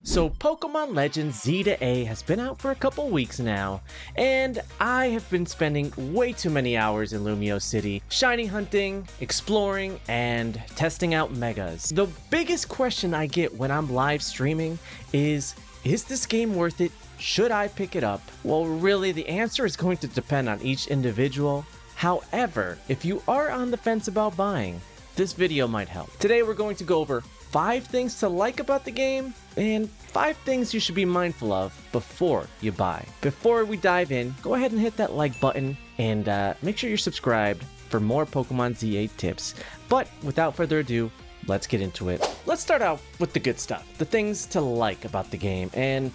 So Pokémon Legends Z-A has been out for a couple weeks now, and I have been spending way too many hours in Lumiose City, shiny hunting, exploring, and testing out megas. The biggest question I get when I'm live streaming is this game worth it? Should I pick it up? Well, really, the answer is going to depend on each individual. However, if you are on the fence about buying, this video might help. Today we're going to go over 5 things to like about the game and 5 things you should be mindful of before you buy. Before we dive in, go ahead and hit that like button and make sure you're subscribed for more Pokemon Z-A tips. But without further ado, let's get into it. Let's start out with the good stuff, the things to like about the game. And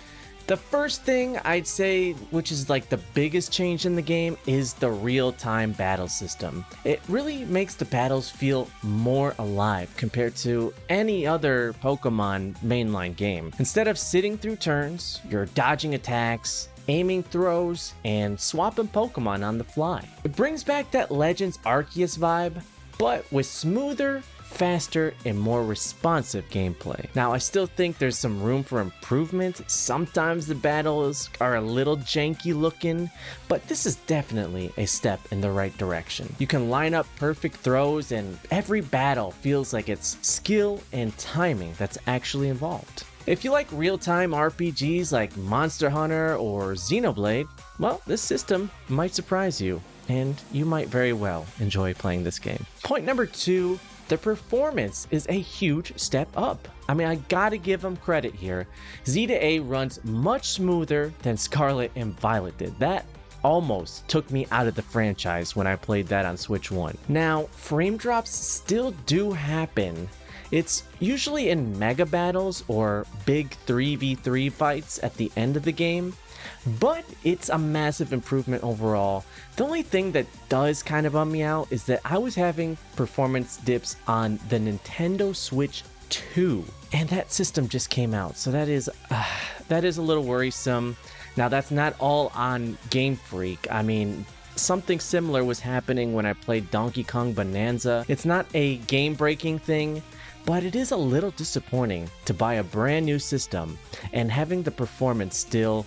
the first thing I'd say, which is like the biggest change in the game, is the real-time battle system. It really makes the battles feel more alive compared to any other Pokemon mainline game. Instead of sitting through turns, you're dodging attacks, aiming throws, and swapping Pokemon on the fly. It brings back that Legends Arceus vibe, but with smoother, faster, and more responsive gameplay. Now, I still think there's some room for improvement. Sometimes the battles are a little janky looking, but this is definitely a step in the right direction. You can line up perfect throws, and every battle feels like it's skill and timing that's actually involved. If you like real-time RPGs like Monster Hunter or Xenoblade, well, this system might surprise you, and you might very well enjoy playing this game. Point number 2, the performance is a huge step up. I mean, I gotta give them credit here. Z-A runs much smoother than Scarlet and Violet did. That almost took me out of the franchise when I played that on Switch 1. Now, frame drops still do happen. It's usually in mega battles or big 3v3 fights at the end of the game, but it's a massive improvement overall. The only thing that does kind of bum me out is that I was having performance dips on the Nintendo Switch 2, and that system just came out, so that is a little worrisome. Now, that's not all on Game Freak. I mean, something similar was happening when I played Donkey Kong Bonanza. It's not a game-breaking thing, but it is a little disappointing to buy a brand new system and having the performance still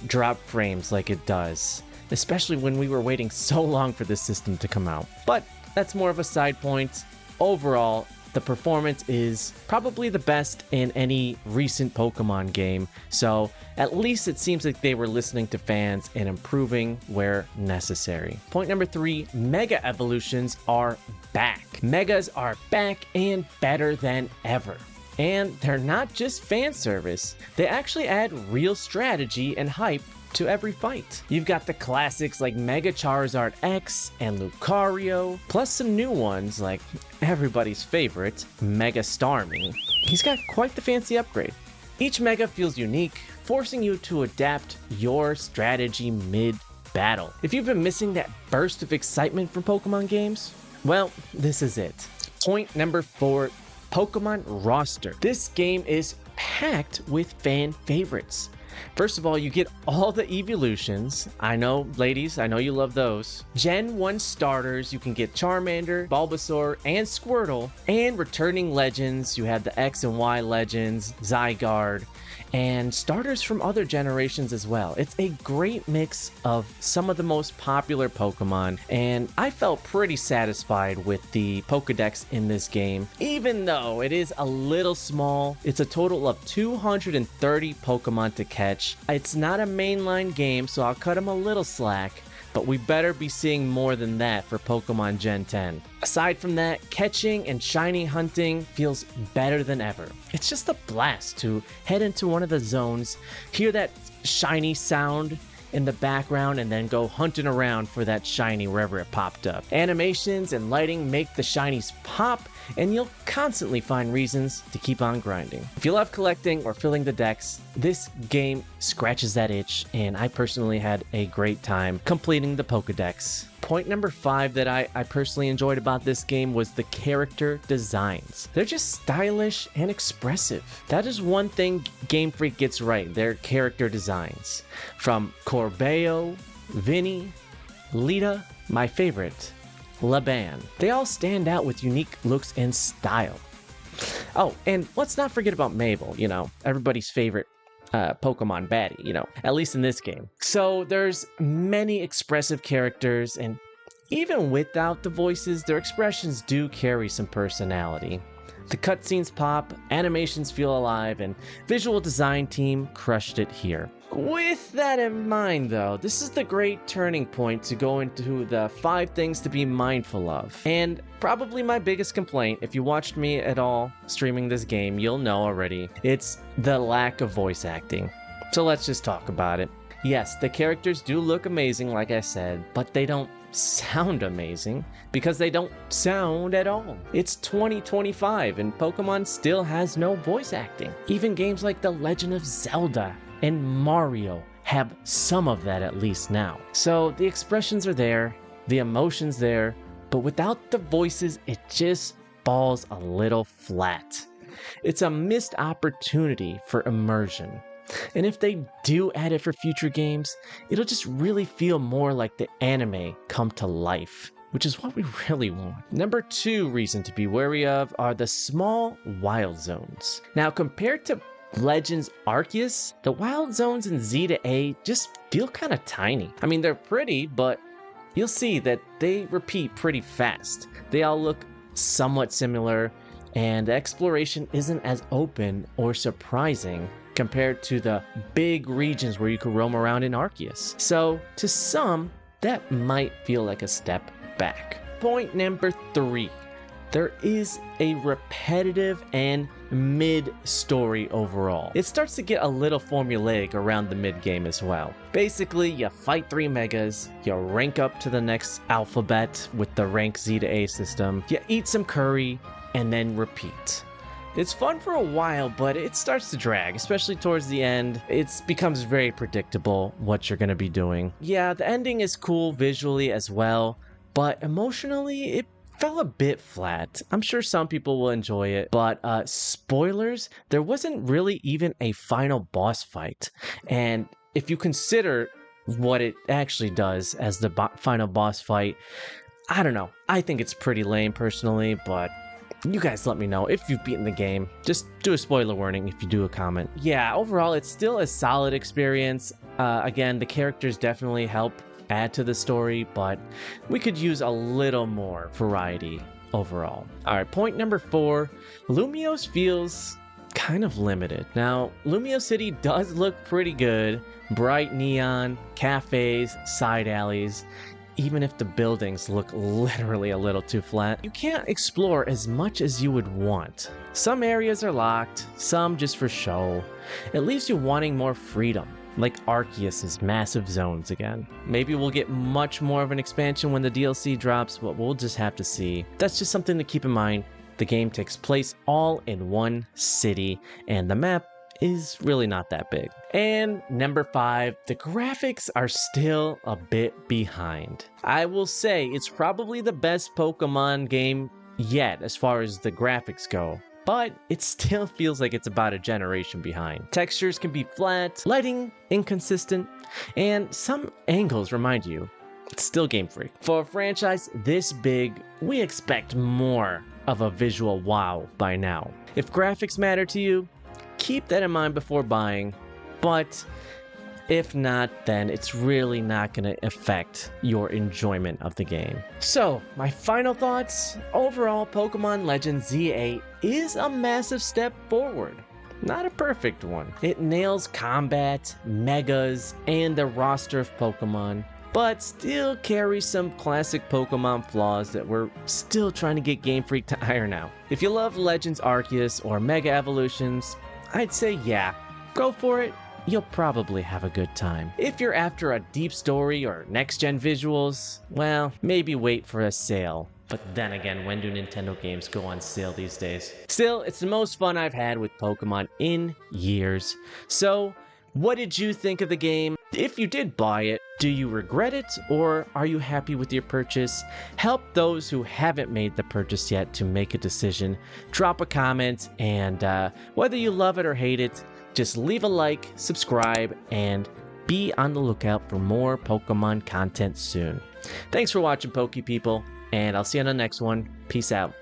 drop frames like it does, especially when we were waiting so long for this system to come out. But that's more of a side point. Overall, the performance is probably the best in any recent Pokemon game, so at least it seems like they were listening to fans and improving where necessary. Point number 3, Mega Evolutions are back. Megas are back and better than ever. And they're not just fan service, they actually add real strategy and hype to every fight. You've got the classics like Mega Charizard X and Lucario, plus some new ones like everybody's favorite, Mega Starmie. He's got quite the fancy upgrade. Each Mega feels unique, forcing you to adapt your strategy mid-battle. If you've been missing that burst of excitement from Pokemon games, well, this is it. Point number 4, Pokemon roster. This game is packed with fan favorites. First of all, you get all the evolutions. I know, ladies, I know you love those. Gen 1 starters, you can get Charmander, Bulbasaur, and Squirtle. And returning legends, you have the X and Y legends, Zygarde, and starters from other generations as well. It's a great mix of some of the most popular Pokemon, and I felt pretty satisfied with the Pokedex in this game. Even though it is a little small, it's a total of 230 Pokemon to catch. It's not a mainline game, so I'll cut them a little slack, but we better be seeing more than that for Pokemon Gen 10. Aside from that, catching and shiny hunting feels better than ever. It's just a blast to head into one of the zones, hear that shiny sound in the background, and then go hunting around for that shiny wherever it popped up. Animations and lighting make the shinies pop, and you'll constantly find reasons to keep on grinding. If you love collecting or filling the decks, this game scratches that itch, and I personally had a great time completing the Pokedex. Point number 5 that I personally enjoyed about this game was the character designs. They're just stylish and expressive. That is one thing Game Freak gets right, their character designs. From Corbeo, Vinny, Lita, my favorite, Laban. They all stand out with unique looks and style. Oh, and let's not forget about Mabel, you know, everybody's favorite Pokemon baddie, you know, at least in this game. So there's many expressive characters, and even without the voices, their expressions do carry some personality. The cutscenes pop, animations feel alive, and visual design team crushed it here. With that in mind though, this is the great turning point to go into the 5 things to be mindful of. And probably my biggest complaint, if you watched me at all streaming this game, you'll know already, it's the lack of voice acting. So let's just talk about it. Yes, the characters do look amazing like I said, but they don't sound amazing because they don't sound at all. It's 2025 and Pokemon still has no voice acting. Even games like The Legend of Zelda and Mario have some of that at least now. So the expressions are there, the emotions there, but without the voices, it just falls a little flat. It's a missed opportunity for immersion. And if they do add it for future games, it'll just really feel more like the anime come to life, which is what we really want. Number 2 reason to be wary of are the small wild zones. Now, compared to Legends Arceus, the wild zones in Z-A just feel kind of tiny. I mean, they're pretty, but you'll see that they repeat pretty fast. They all look somewhat similar, and the exploration isn't as open or surprising compared to the big regions where you could roam around in Arceus. So, to some, that might feel like a step back. Point number 3. There is a repetitive and mid-story overall. It starts to get a little formulaic around the mid-game as well. Basically, you fight 3 megas, you rank up to the next alphabet with the rank Z-A system, you eat some curry, and then repeat. It's fun for a while, but it starts to drag, especially towards the end. It becomes very predictable what you're going to be doing. Yeah, the ending is cool visually as well, but emotionally, it fell a bit flat. I'm sure some people will enjoy it, but spoilers, there wasn't really even a final boss fight. And if you consider what it actually does as the final boss fight, I don't know. I think it's pretty lame personally, but you guys let me know if you've beaten the game. Just do a spoiler warning if you do a comment. Yeah, overall, it's still a solid experience. Again, the characters definitely help add to the story, but we could use a little more variety overall. All right, point number 4, Lumiose feels kind of limited. Now, Lumiose City does look pretty good. Bright neon, cafes, side alleys. Even if the buildings look literally a little too flat, you can't explore as much as you would want. Some areas are locked, some just for show. It leaves you wanting more freedom, like Arceus' massive zones again. Maybe we'll get much more of an expansion when the DLC drops, but we'll just have to see. That's just something to keep in mind. The game takes place all in one city, and the map is really not that big. And number 5, the graphics are still a bit behind. I will say it's probably the best Pokemon game yet as far as the graphics go, but it still feels like it's about a generation behind. Textures can be flat, lighting inconsistent, and some angles remind you it's still Game Freak. For a franchise this big, we expect more of a visual wow by now. If graphics matter to you, keep that in mind before buying, but if not, then it's really not going to affect your enjoyment of the game. So, my final thoughts, overall Pokemon Legends Z-A is a massive step forward. Not a perfect one. It nails combat, megas, and the roster of Pokemon, but still carries some classic Pokemon flaws that we're still trying to get Game Freak to iron out. If you love Legends Arceus or Mega Evolutions, I'd say yeah, go for it. You'll probably have a good time. If you're after a deep story or next-gen visuals, well, maybe wait for a sale. But then again, when do Nintendo games go on sale these days? Still, it's the most fun I've had with Pokemon in years. So, what did you think of the game? If you did buy it, do you regret it, or are you happy with your purchase? Help those who haven't made the purchase yet to make a decision. Drop a comment, and whether you love it or hate it, just leave a like, subscribe, and be on the lookout for more Pokemon content soon. Thanks for watching, Poke People, and I'll see you on the next one. Peace out.